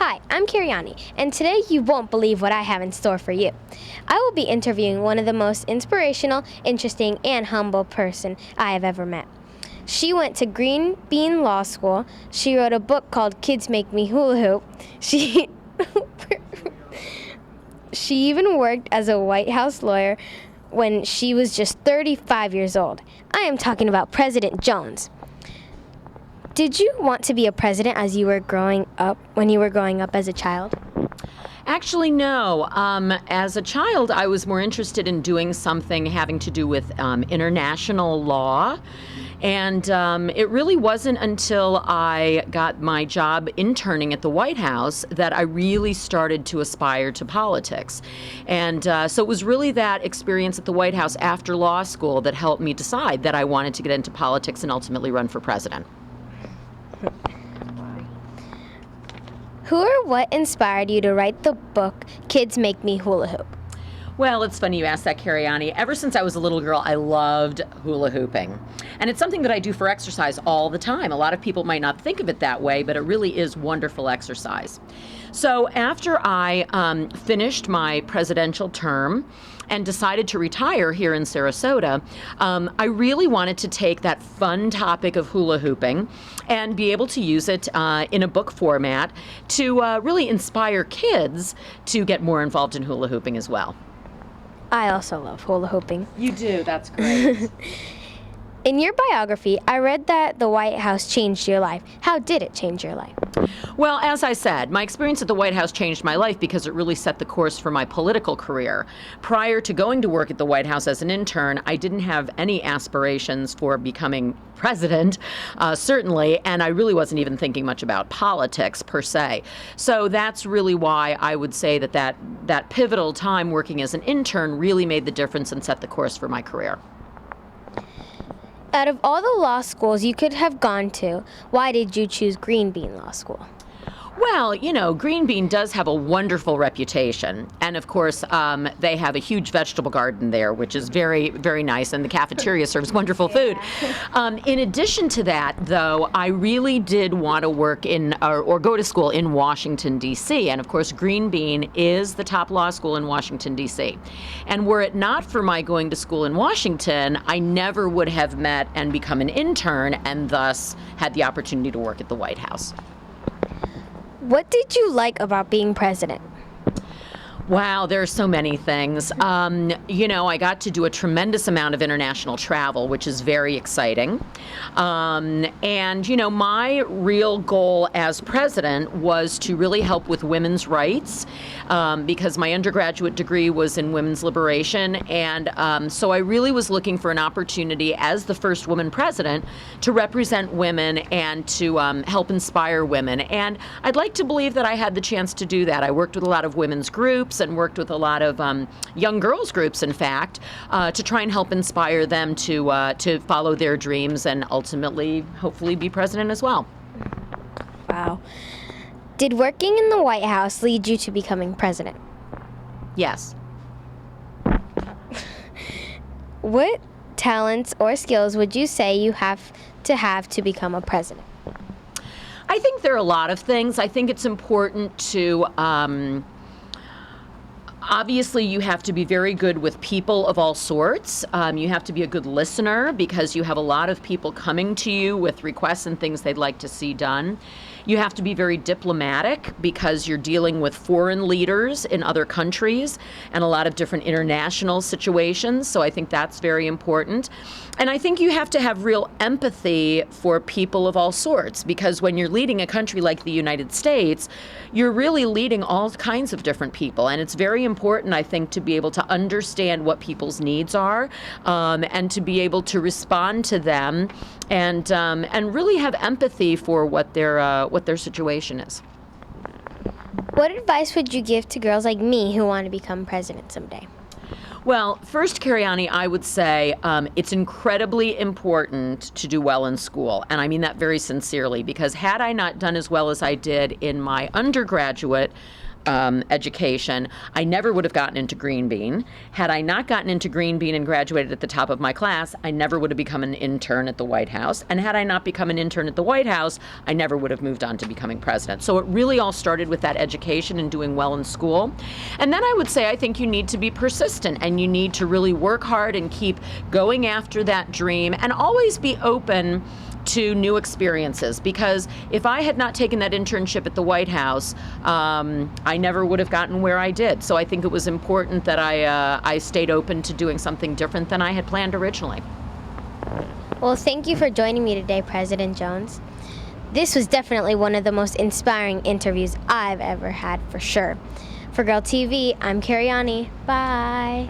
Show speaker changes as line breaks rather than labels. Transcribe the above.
Hi, I'm Kiriani, and today you won't believe what I have in store for you. I will be interviewing one of the most inspirational, interesting, and humble person I have ever met. She went to Green Bean Law School. She wrote a book called Kids Make Me Hula Hoop. She even worked as a White House lawyer when she was just 35 years old. I am talking about President Jones. Did you want to be a president when you were growing up as a child?
Actually, no. As a child, I was more interested in doing something having to do with international law. And it really wasn't until I got my job interning at the White House that I really started to aspire to politics. And so it was really that experience at the White House after law school that helped me decide that I wanted to get into politics and ultimately run for president.
Who or what inspired you to write the book, Kids Make Me Hula Hoop?
Well, it's funny you asked that, Kiriani. Ever since I was a little girl, I loved hula hooping. And it's something that I do for exercise all the time. A lot of people might not think of it that way, but it really is wonderful exercise. So after I finished my presidential term and decided to retire here in Sarasota, I really wanted to take that fun topic of hula hooping and be able to use it in a book format to really inspire kids to get more involved in hula hooping as well.
I also love hula hooping.
You do, that's great.
In your biography, I read that the White House changed your life. How did it change your life?
Well, as I said, my experience at the White House changed my life because it really set the course for my political career. Prior to going to work at the White House as an intern, I didn't have any aspirations for becoming president, certainly, and I really wasn't even thinking much about politics per se. So that's really why I would say that pivotal time working as an intern really made the difference and set the course for my career.
Out of all the law schools you could have gone to, why did you choose Green Bean Law School?
Well, you know, Green Bean does have a wonderful reputation. And of course, they have a huge vegetable garden there, which is very, very nice. And the cafeteria serves wonderful food. In addition to that, though, I really did want to work or go to school in Washington, D.C. And of course, Green Bean is the top law school in Washington, D.C. And were it not for my going to school in Washington, I never would have met and become an intern and thus had the opportunity to work at the White House.
What did you like about being president?
Wow, there are so many things. I got to do a tremendous amount of international travel, which is very exciting. My real goal as president was to really help with women's rights because my undergraduate degree was in women's liberation. And so I really was looking for an opportunity as the first woman president to represent women and to help inspire women. And I'd like to believe that I had the chance to do that. I worked with a lot of women's groups and worked with a lot of young girls groups, in fact, to try and help inspire them to follow their dreams and ultimately, hopefully, be president as well.
Wow. Did working in the White House lead you to becoming president?
Yes.
What talents or skills would you say you have to become a president?
I think there are a lot of things. I think it's important to obviously, you have to be very good with people of all sorts. You have to be a good listener because you have a lot of people coming to you with requests and things they'd like to see done. You have to be very diplomatic because you're dealing with foreign leaders in other countries and a lot of different international situations. So I think that's very important. And I think you have to have real empathy for people of all sorts because when you're leading a country like the United States, you're really leading all kinds of different people. And it's very important, I think, to be able to understand what people's needs are and to be able to respond to them and really have empathy for what their situation is.
What advice would you give to girls like me who want to become president someday?
Well, first, Kiriani, I would say it's incredibly important to do well in school. And I mean that very sincerely, because had I not done as well as I did in my undergraduate education, I never would have gotten into Green Bean. Had I not gotten into Green Bean and graduated at the top of my class, I never would have become an intern at the White House. And had I not become an intern at the White House, I never would have moved on to becoming president. So it really all started with that education and doing well in school. And then I would say I think you need to be persistent, and you need to really work hard and keep going after that dream, and always be open to new experiences, because if I had not taken that internship at the White House, I never would have gotten where I did. So I think it was important that I stayed open to doing something different than I had planned originally.
Well, thank you for joining me today, President Jones. This was definitely one of the most inspiring interviews I've ever had, for sure. For Girl TV, I'm Karyani. Bye.